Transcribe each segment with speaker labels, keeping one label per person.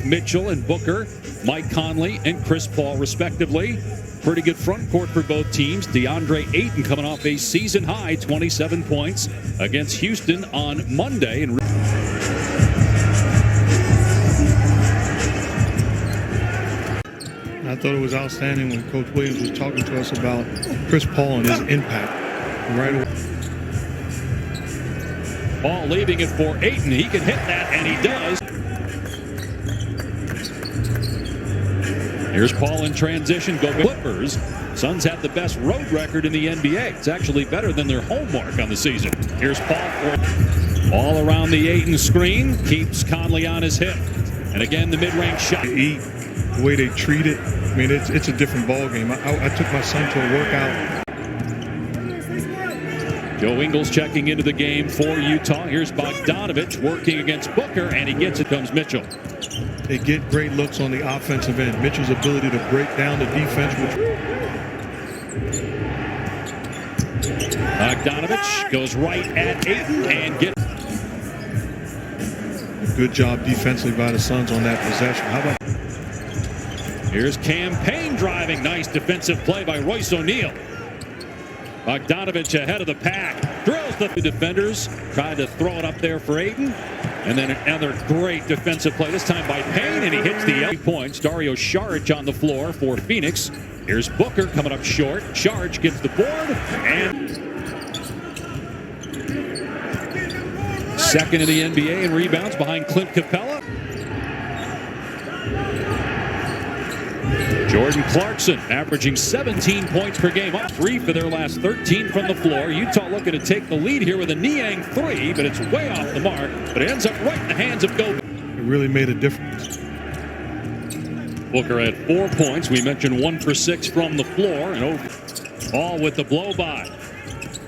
Speaker 1: Mitchell and Booker, Mike Conley and Chris Paul respectively. Pretty good front court for both teams. DeAndre Ayton coming off a season-high 27 points against Houston on Monday.
Speaker 2: I thought it was outstanding when Coach Williams was talking to us about Chris Paul and his impact right away.
Speaker 1: Paul leaving it for Ayton. He can hit that, and he does. Here's Paul in transition. Go Clippers. Suns have the best road record in the NBA. It's actually better than their home mark on the season. Here's Paul for all around the Ayton screen. Keeps Conley on his hip. And again, the mid-range shot.
Speaker 2: They eat, the way they treat it. I mean, it's a different ball game. I took my son to a workout.
Speaker 1: Joe Ingles checking into the game for Utah. Here's Bogdanovich working against Booker, and he gets it. Comes Mitchell.
Speaker 2: They get great looks on the offensive end. Mitchell's ability to break down the defense.
Speaker 1: Bogdanovich goes right at Ayton and gets.
Speaker 2: Good job defensively by the Suns on that possession. How about?
Speaker 1: Here's Campaign driving. Nice defensive play by Royce O'Neal. Bogdanovich ahead of the pack. Drills the defenders. Tried to throw it up there for Ayton. And then another great defensive play, this time by Payne, and he hits the 8 points. Dario Saric on the floor for Phoenix. Here's Booker coming up short. Saric gets the board, and second in the NBA in rebounds behind Clint Capella. Jordan Clarkson averaging 17 points per game, up 3 for their last 13 from the floor. Utah looking to take the lead here with a Niang 3, but it's way off the mark. But it ends up right in the hands of Gobert.
Speaker 2: It really made a difference.
Speaker 1: Booker had 4 points. We mentioned 1 for 6 from the floor, and over. All with the blow by.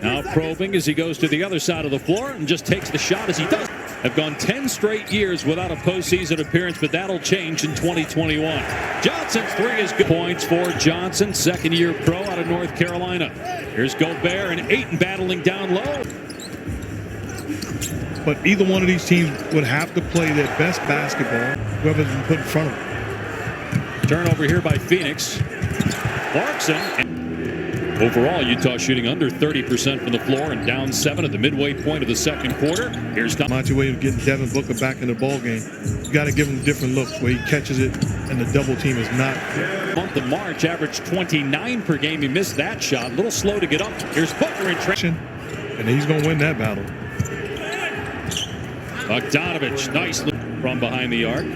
Speaker 1: Now probing as he goes to the other side of the floor and just takes the shot as he does. Have gone 10 straight years without a postseason appearance, but that'll change in 2021. Johnson's 3 is good. Points for Johnson, second-year pro out of North Carolina. Here's Gobert and Ayton battling down low.
Speaker 2: But either one of these teams would have to play their best basketball, whoever's been put in front of them.
Speaker 1: Turnover here by Phoenix. Clarkson. Overall, Utah shooting under 30% from the floor and down 7 at the midway point of the second quarter. Here's
Speaker 2: Monty Williams getting Devin Booker back in the ball game. You got to give him different looks where he catches it and the double team is not.
Speaker 1: Month of March averaged 29 per game. He missed that shot. A little slow to get up. Here's Booker in traction.
Speaker 2: And he's going to win that battle.
Speaker 1: Bogdanovich, nicely from behind the arc.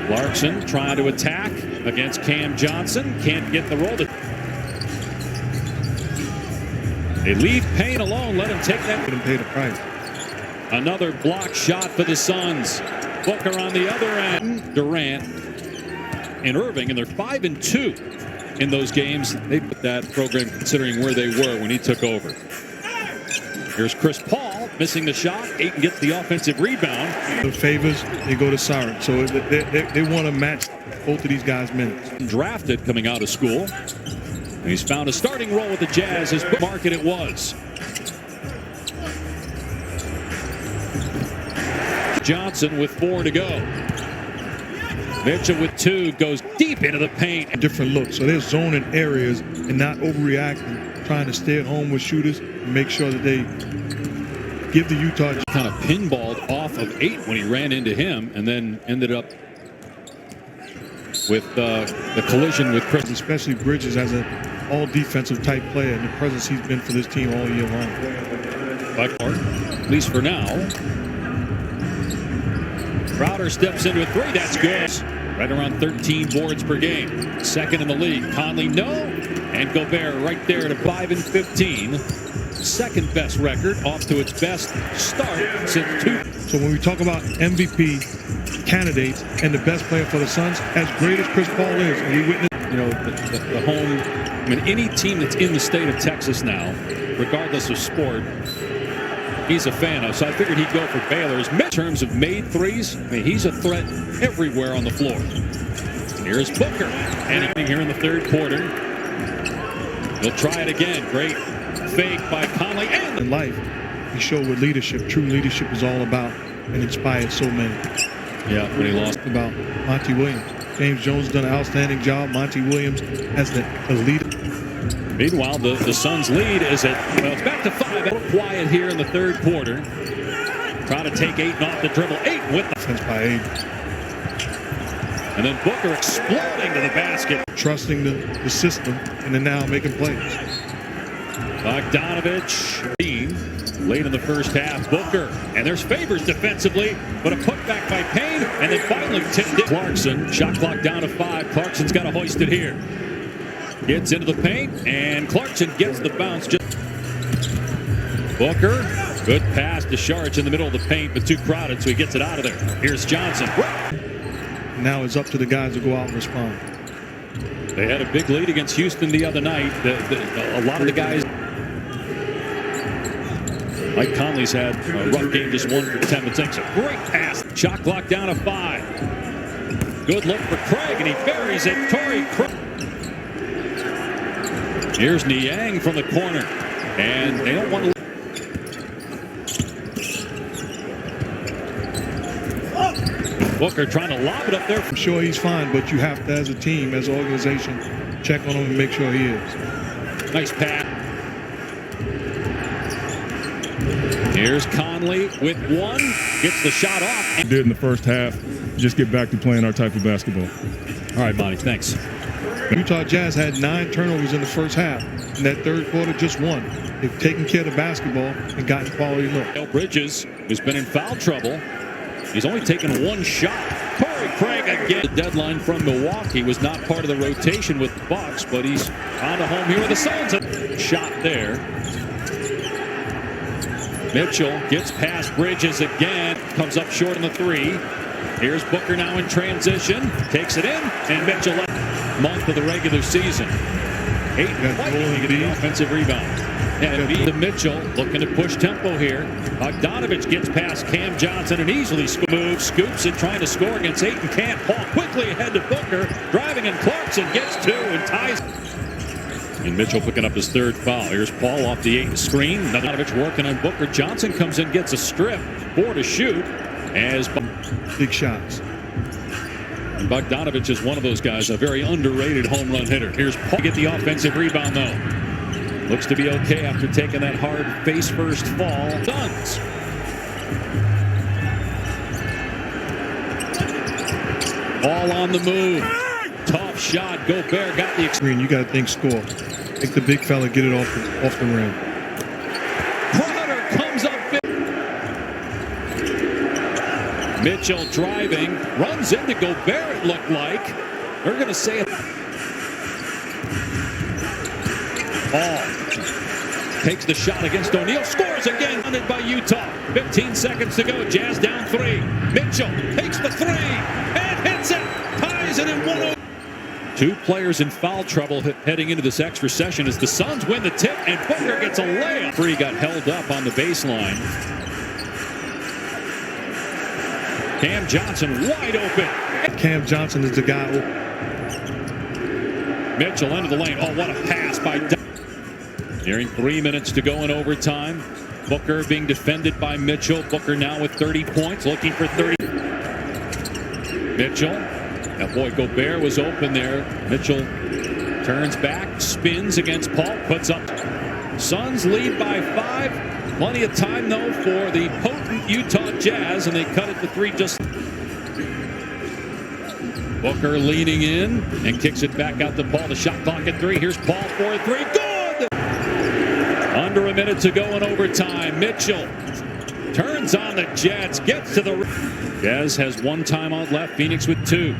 Speaker 1: Clarkson trying to attack against Cam Johnson. Can't get the roll. They leave Payne alone. Let him take that.
Speaker 2: Let him pay the price.
Speaker 1: Another block shot for the Suns. Booker on the other end. Durant and Irving, and they're 5-2 in those games. They put that program considering where they were when he took over. Here's Chris Paul missing the shot. Ayton gets the offensive rebound.
Speaker 2: The favors, they go to Saric. So they want to match both of these guys' minutes.
Speaker 1: Drafted coming out of school. And he's found a starting role with the Jazz. His market it was. Johnson with 4 to go. Mitchell with 2 goes deep into the paint.
Speaker 2: Different looks. So they're zoning areas and not overreacting, trying to stay at home with shooters and make sure that they give the Utah.
Speaker 1: Kind of pinballed off of 8 when he ran into him and then ended up with the collision with Cris.
Speaker 2: Especially Bridges as an all-defensive type player and the presence he's been for this team all year long.
Speaker 1: At least for now. Crowder steps into a 3. That's good. Right around 13 boards per game. Second in the league. Conley, no. And Gobert right there to 5-15. Second best record, off to its best start since 2.
Speaker 2: So when we talk about MVP candidates and the best player for the Suns, as great as Chris Paul is, and we witnessed,
Speaker 1: you know, the home. I mean, any team that's in the state of Texas now, regardless of sport, he's a fan of. So I figured he'd go for Baylor's. In terms of made threes, I mean, he's a threat everywhere on the floor. And here's Booker, and here in the third quarter, he'll try it again. Great fake by Conley. And
Speaker 2: in life, he showed what true leadership is all about, and inspired so many.
Speaker 1: Yeah, when he lost.
Speaker 2: About Monty Williams. James Jones done an outstanding job. Monty Williams has the lead.
Speaker 1: Meanwhile, the Suns lead is it's back to 5. Quiet here in the third quarter. Trying to take Ayton off the dribble. Ayton with the
Speaker 2: Defense by Ayton.
Speaker 1: And then Booker exploding to the basket.
Speaker 2: Trusting the system and then now making plays.
Speaker 1: Bogdanovich late in the first half. Booker, and there's Favors defensively, but a putback by Payne, and then finally tipped it. Clarkson, shot clock down to 5. Clarkson's got to hoist it here. Gets into the paint, and Clarkson gets the bounce. Booker, good pass to Sharch in the middle of the paint, but too crowded, so he gets it out of there. Here's Johnson.
Speaker 2: Now it's up to the guys to go out and respond.
Speaker 1: They had a big lead against Houston the other night. A lot of the guys. Mike Conley's had a rough game, just 1 for 10, but takes a great pass. Shot clock down to 5. Good look for Craig, and he buries it. Torrey Craig. Here's Niang from the corner, and they don't want to. Booker trying to lob it up there.
Speaker 2: I'm sure he's fine, but you have to, as a team, as an organization, check on him and make sure he is.
Speaker 1: Nice pass. Here's Conley with 1. Gets the shot off.
Speaker 3: Did in the first half. Just get back to playing our type of basketball.
Speaker 1: All right, Monty, thanks.
Speaker 2: Utah Jazz had 9 turnovers in the first half. In that third quarter, just 1. They've taken care of the basketball and gotten quality look.
Speaker 1: Bridges, who's been in foul trouble. He's only taken 1 shot. Torrey Craig again. The deadline from Milwaukee was not part of the rotation with the Bucks, but he's on to home here with the Suns. Shot there. Mitchell gets past Bridges again. Comes up short on the 3. Here's Booker now in transition. Takes it in, and Mitchell month of the regular season. 8 fighting to get the offensive rebound. And the Mitchell looking to push tempo here. Bogdanovich gets past Cam Johnson and easily moves, scoops it, trying to score against Ayton. Can't. Paul quickly ahead to Booker, driving, and Clarkson gets 2 and ties. And Mitchell picking up his 3rd foul. Here's Paul off the 8 screen. Bogdanovich working on Booker. Johnson comes in, gets a strip, 4 to shoot. As
Speaker 2: big shots.
Speaker 1: And Bogdanovich is one of those guys, a very underrated home run hitter. Here's Paul to get the offensive rebound though. Looks to be okay after taking that hard face-first fall. Suns. All on the move. Tough shot. Gobert got the
Speaker 2: screen. You got to think score. Make the big fella get it off the rim.
Speaker 1: Crowder comes up. Mitchell driving, runs into Gobert. It looked like they're going to say it. Paul takes the shot against O'Neal, scores again, hunted by Utah. 15 seconds to go, Jazz down 3. Mitchell takes the 3 and hits it, ties it in 1-0. 2 players in foul trouble heading into this extra session as the Suns win the tip and Booker gets a layup. 3 got held up on the baseline. Cam Johnson wide open.
Speaker 2: Cam Johnson is the guy.
Speaker 1: Mitchell into the lane. Oh, what a pass by Devin. Nearing 3 minutes to go in overtime. Booker being defended by Mitchell. Booker now with 30 points, looking for 30. Mitchell. That boy Gobert was open there. Mitchell turns back, spins against Paul, puts up. Suns lead by 5. Plenty of time, though, for the potent Utah Jazz, and they cut it to 3 just. Booker leaning in and kicks it back out to Paul. The shot clock at 3. Here's Paul for 3. Good! Under a minute to go in overtime. Mitchell turns on the Jets, gets to the. Jazz has 1 timeout left. Phoenix with 2.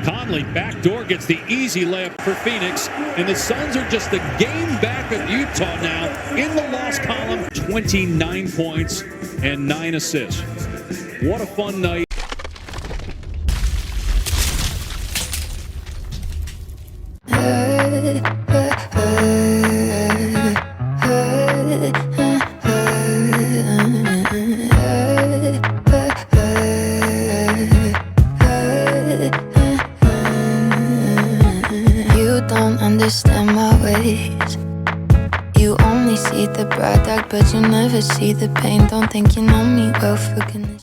Speaker 1: Conley backdoor gets the easy layup for Phoenix, and the Suns are just a game back of Utah now in the loss column. 29 points and 9 assists. What a fun night.
Speaker 4: Understand my ways. You only see the bright dark, but you never see the pain. Don't think you know me well, for goodness.